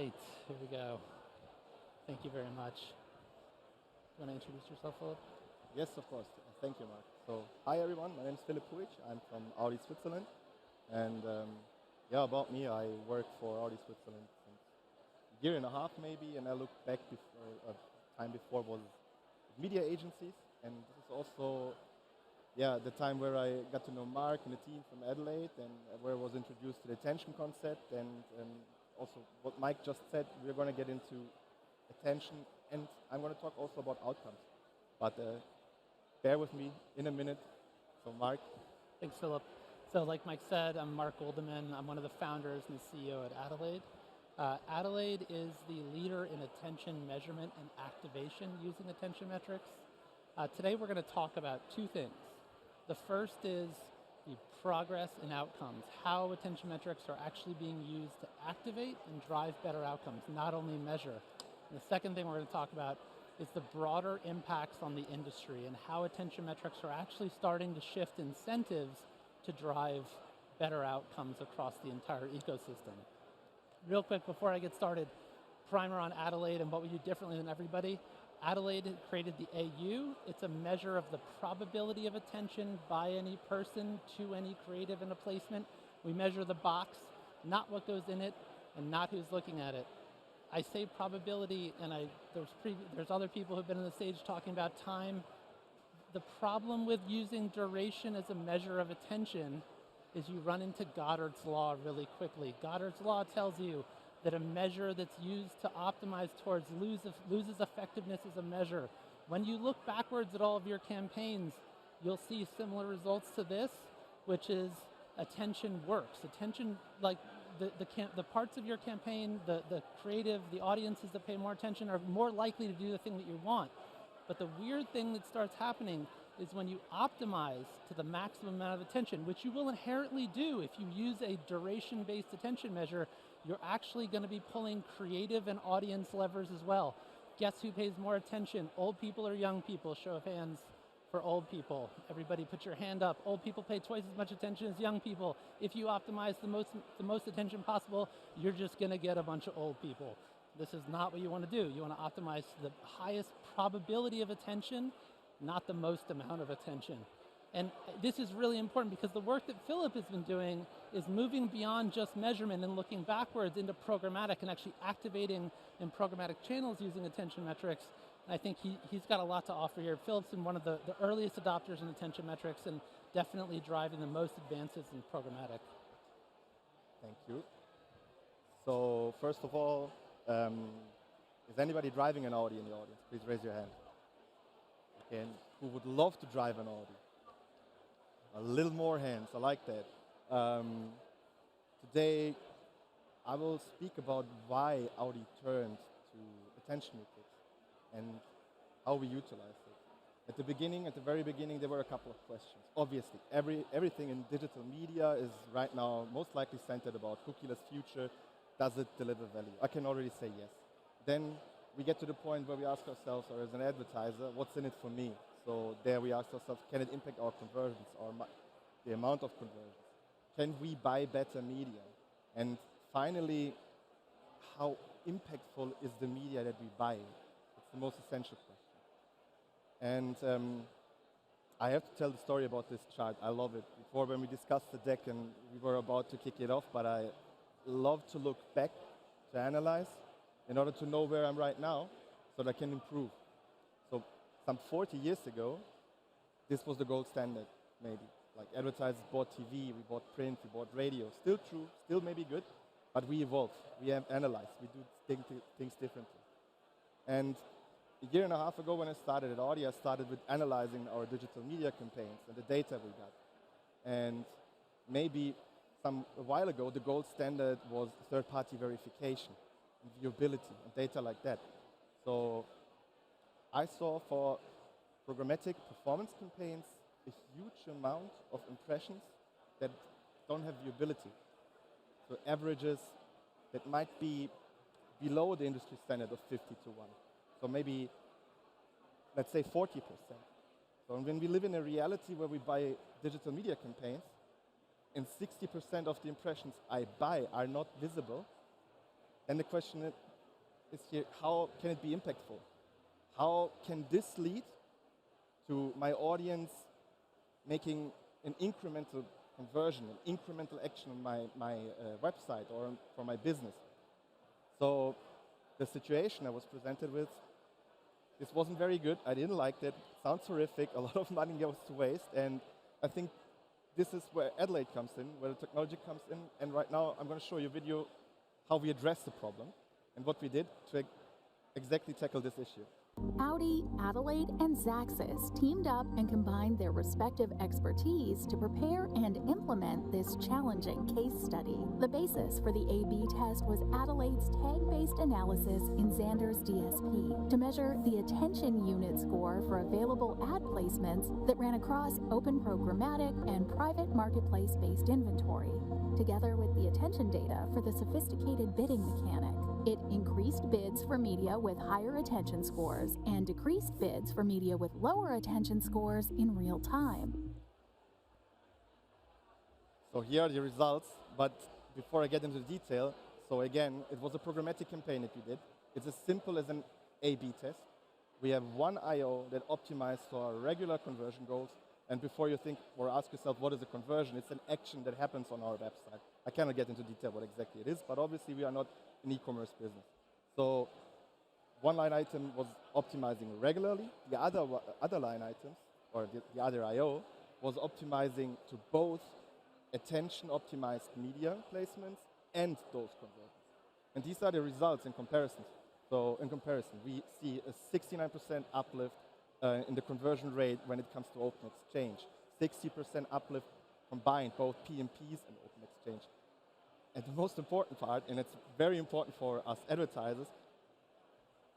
right, here we go. Thank you very much. You want to introduce yourself, Filip? Yes, of course. Thank you, Marc. So, hi everyone. My name is Filip Pujic. I'm from Audi Switzerland, and about me, I work for Audi Switzerland since a year and a half maybe, and I look back before time before was media agencies, and this is also the time where I got to know Marc and the team from Adelaide, and where I was introduced to the attention concept, and also what Mike just said. We're going to get into attention, and I'm going to talk also about outcomes. But bear with me in a minute. So, Marc. Thanks, Filip. So like Mike said, I'm Marc Guldimann. I'm one of the founders and the CEO at Adelaide. Adelaide is the leader in attention measurement and activation using attention metrics. Today we're going to talk about two things. The first is the progress and outcomes, how attention metrics are actually being used to activate and drive better outcomes, not only measure. And the second thing we're going to talk about is the broader impacts on the industry and how attention metrics are actually starting to shift incentives to drive better outcomes across the entire ecosystem. Real quick before I get started, primer on Adelaide and what we do differently than everybody. Adelaide created the AU. It's a measure of the probability of attention by any person to any creative in a placement. We measure the box, not what goes in it, and not who's looking at it. I say probability, and there's other people who've been on the stage talking about time. The problem with using duration as a measure of attention is you run into Goddard's law really quickly. Goddard's law tells you that a measure that's used to optimize towards loses effectiveness as a measure. When you look backwards at all of your campaigns, you'll see similar results to this, which is attention works. Attention, like the parts of your campaign, the creative, the audiences that pay more attention are more likely to do the thing that you want. But the weird thing that starts happening is when you optimize to the maximum amount of attention, which you will inherently do if you use a duration-based attention measure, you're actually going to be pulling creative and audience levers as well. Guess who pays more attention? Old people or young people? Show of hands for old people. Everybody put your hand up. Old people pay twice as much attention as young people. If you optimize the most attention possible, you're just going to get a bunch of old people. This is not what you want to do. You want to optimize the highest probability of attention, not the most amount of attention. And this is really important because the work that Filip has been doing is moving beyond just measurement and looking backwards into programmatic and actually activating in programmatic channels using attention metrics. And I think he's got a lot to offer here. Filip's been one of the earliest adopters in attention metrics and definitely driving the most advances in programmatic. Thank you. So first of all, is anybody driving an Audi in the audience? Please raise your hand. Okay, and who would love to drive an Audi? A little more hands, I like that. Today, I will speak about why Audi turned to attention metrics and how we utilize it. At the very beginning, there were a couple of questions. Obviously, everything in digital media is right now most likely centered about cookieless future. Does it deliver value? I can already say yes. Then we get to the point where we ask ourselves, or as an advertiser, what's in it for me? So there we ask ourselves, can it impact our conversions or the amount of conversions? Can we buy better media? And finally, how impactful is the media that we buy? It's the most essential question. And I have to tell the story about this chart. I love it. Before, when we discussed the deck and we were about to kick it off, but I love to look back, to analyze, in order to know where I'm right now, so that I can improve. So some 40 years ago, this was the gold standard, maybe. Like advertisers bought TV, we bought print, we bought radio. Still true, still maybe good, but we evolved, we have analyzed, we do things differently. And a year and a half ago when I started at Audi, I started with analyzing our digital media campaigns and the data we got. And maybe a while ago, the gold standard was third-party verification, viewability, and data like that. So I saw for programmatic performance campaigns a huge amount of impressions that don't have viewability. So averages that might be below the industry standard of 50 to 1. So maybe, let's say 40%. So when we live in a reality where we buy digital media campaigns, and 60% of the impressions I buy are not visible, then the question is here, how can it be impactful? How can this lead to my audience making an incremental conversion, an incremental action on my website or for my business? So the situation I was presented with, this wasn't very good. I didn't like it. Sounds horrific. A lot of money goes to waste. And I think this is where Adelaide comes in, where the technology comes in. And right now I'm going to show you a video how we address the problem and what we did to exactly tackle this issue. Audi, Adelaide, and Xaxis teamed up and combined their respective expertise to prepare and implement this challenging case study. The basis for the A/B test was Adelaide's tag-based analysis in Xander's DSP to measure the attention unit score for available ad placements that ran across open programmatic and private marketplace-based inventory, together with the attention data for the sophisticated bidding mechanic. It increased bids for media with higher attention scores and decreased bids for media with lower attention scores in real time. So here are the results, but before I get into the detail, so again, it was a programmatic campaign that we did. It's as simple as an A/B test. We have one I/O that optimized to our regular conversion goals, and before you think or ask yourself what is a conversion, it's an action that happens on our website. I cannot get into detail what exactly it is, but obviously we are not an e-commerce business. So one line item was optimizing regularly. The other line items, or the other I/O, was optimizing to both attention-optimized media placements and those conversions. And these are the results in comparison. So in comparison, we see a 69% uplift in the conversion rate when it comes to open exchange, 60% uplift combined, both PMPs and open exchange. And the most important part, and it's very important for us advertisers,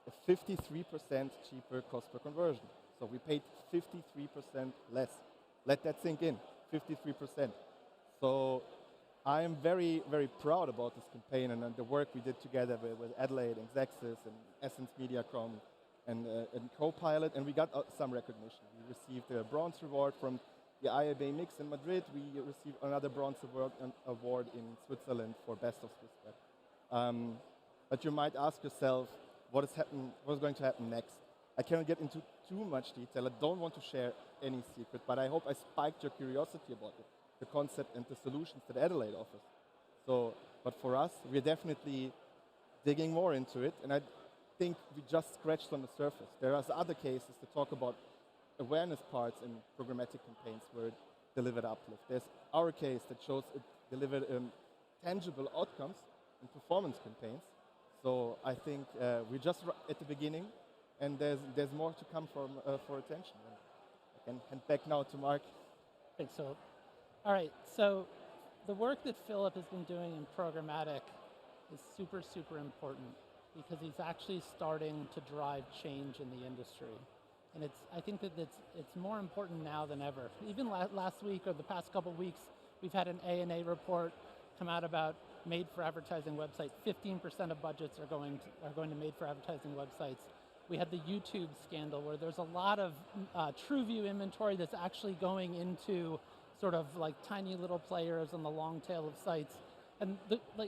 a 53% cheaper cost per conversion. So we paid 53% less. Let that sink in, 53%. So I am very, very proud about this campaign and the work we did together with Adelaide and Xaxis and Essence Mediacom and Copilot, and we got some recognition. We received a bronze reward from the IAB Mix in Madrid. We received another bronze award in Switzerland for Best of Swiss Web. But you might ask yourself, what is going to happen next? I cannot get into too much detail. I don't want to share any secret, but I hope I spiked your curiosity about it, the concept and the solutions that Adelaide offers. So, but for us, we're definitely digging more into it, and I think we just scratched on the surface. There are other cases to talk about awareness parts in programmatic campaigns where it delivered uplift. There's our case that shows it delivered tangible outcomes in performance campaigns. So I think we're just at the beginning, and there's more to come for attention. I can hand back now to Marc. Thanks, Filip. All right, so the work that Filip has been doing in programmatic is super, super important because he's actually starting to drive change in the industry. And I think that it's more important now than ever. Even last week or the past couple of weeks, we've had an A&A report come out about made-for-advertising websites. 15% of budgets are going to made-for-advertising websites. We had the YouTube scandal where there's a lot of TrueView inventory that's actually going into sort of like tiny little players on the long tail of sites. And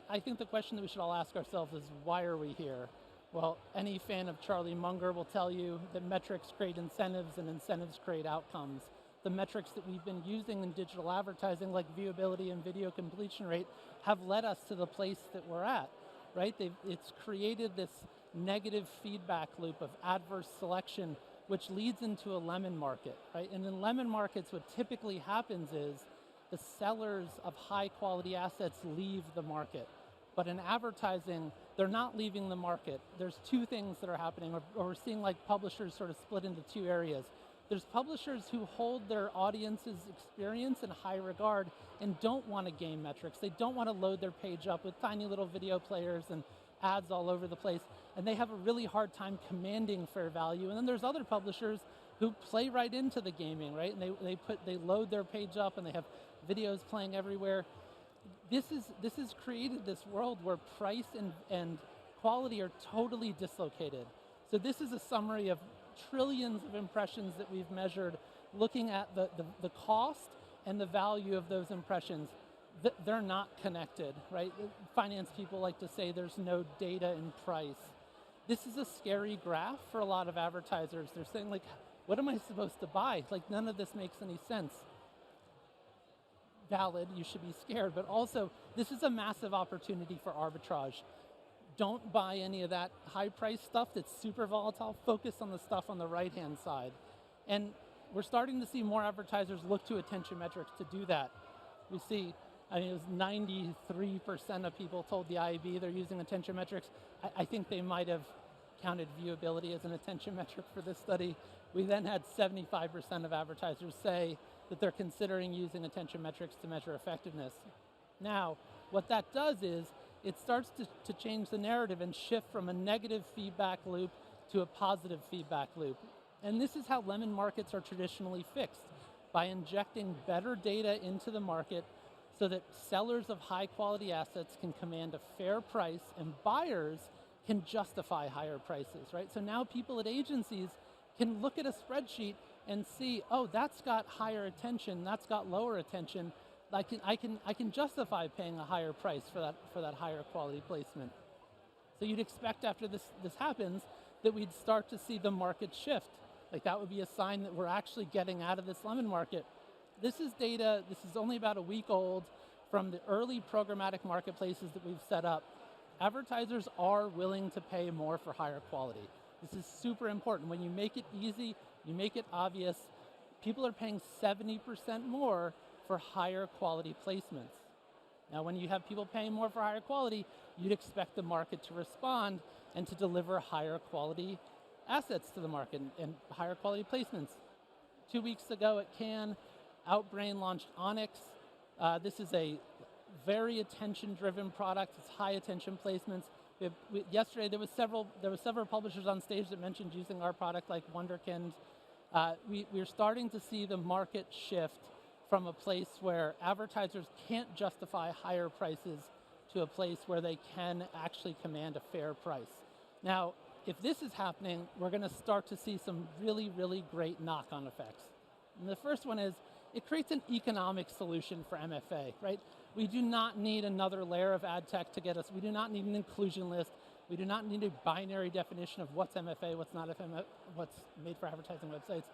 I think the question that we should all ask ourselves is, why are we here? Well, any fan of Charlie Munger will tell you that metrics create incentives and incentives create outcomes. The metrics that we've been using in digital advertising, like viewability and video completion rate, have led us to the place that we're at, right? It's created this negative feedback loop of adverse selection, which leads into a lemon market, right? And in lemon markets, what typically happens is the sellers of high quality assets leave the market. But in advertising, they're not leaving the market. There's two things that are happening, or we're seeing like publishers sort of split into two areas. There's publishers who hold their audience's experience in high regard and don't want to game metrics. They don't want to load their page up with tiny little video players and ads all over the place, and they have a really hard time commanding fair value. And then there's other publishers who play right into the gaming, right? And they load their page up and they have videos playing everywhere. This has created this world where price and quality are totally dislocated. So this is a summary of trillions of impressions that we've measured, looking at the cost and the value of those impressions. they're not connected, right? Finance people like to say there's no data in price. This is a scary graph for a lot of advertisers. They're saying, like, what am I supposed to buy? Like, none of this makes any sense. Valid, you should be scared, but also this is a massive opportunity for arbitrage. Don't buy any of that high price stuff that's super volatile. Focus on the stuff on the right-hand side. And we're starting to see more advertisers look to attention metrics to do that. We see, I mean, it was 93% of people told the IAB they're using attention metrics. I think they might have counted viewability as an attention metric for this study. We then had 75% of advertisers say that they're considering using attention metrics to measure effectiveness. Now, what that does is it starts to change the narrative and shift from a negative feedback loop to a positive feedback loop. And this is how lemon markets are traditionally fixed, by injecting better data into the market so that sellers of high quality assets can command a fair price and buyers can justify higher prices, right? So now people at agencies can look at a spreadsheet and see, oh, that's got higher attention, that's got lower attention. I can justify paying a higher price for that higher quality placement. So you'd expect after this happens that we'd start to see the market shift. Like, that would be a sign that we're actually getting out of this lemon market. This is data, this is only about a week old from the early programmatic marketplaces that we've set up. Advertisers are willing to pay more for higher quality. This is super important. When you make it easy, you make it obvious, people are paying 70% more for higher quality placements. Now, when you have people paying more for higher quality, you'd expect the market to respond and to deliver higher quality assets to the market and higher quality placements. 2 weeks ago at Cannes, Outbrain launched Onyx. This is a very attention-driven product. It's high attention placements. Yesterday there were several publishers on stage that mentioned using our product, like Wunderkind. We're starting to see the market shift from a place where advertisers can't justify higher prices to a place where they can actually command a fair price. Now, if this is happening, we're going to start to see some really, really great knock-on effects. And the first one is, it creates an economic solution for MFA, right? We do not need another layer of ad tech to get us. We do not need an inclusion list. We do not need a binary definition of what's MFA, what's not FMA, what's made for advertising websites.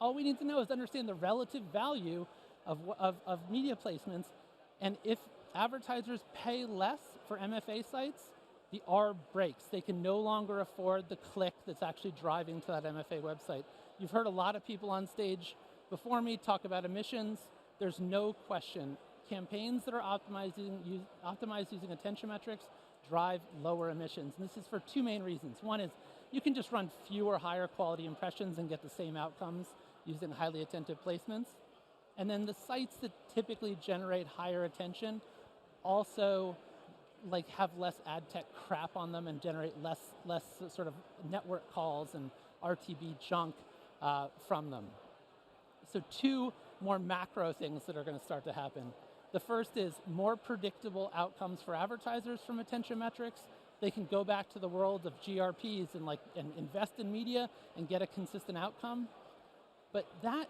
All we need to know is understand the relative value of media placements. And if advertisers pay less for MFA sites, the R breaks. They can no longer afford the click that's actually driving to that MFA website. You've heard a lot of people on stage before me talk about emissions. There's no question. Campaigns that are optimized using attention metrics drive lower emissions. And this is for two main reasons. One is you can just run fewer higher quality impressions and get the same outcomes using highly attentive placements. And then the sites that typically generate higher attention also have less ad tech crap on them and generate less sort of network calls and RTB junk from them. So two more macro things that are going to start to happen. The first is more predictable outcomes for advertisers from attention metrics. They can go back to the world of GRPs and invest in media and get a consistent outcome. But that,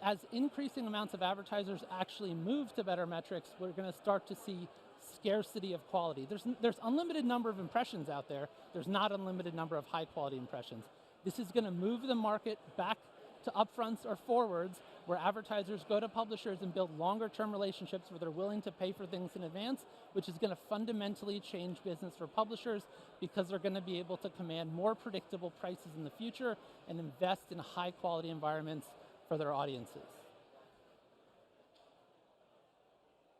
as increasing amounts of advertisers actually move to better metrics, we're going to start to see scarcity of quality. There's unlimited number of impressions out there. There's not unlimited number of high quality impressions. This is going to move the market back to upfronts or forwards, where advertisers go to publishers and build longer term relationships where they're willing to pay for things in advance, which is going to fundamentally change business for publishers because they're going to be able to command more predictable prices in the future and invest in high quality environments for their audiences.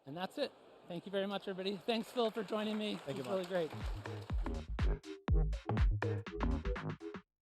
And that's it. Thank you very much, everybody. Thanks, Phil, for joining me. Thank you, It was Marc. really great.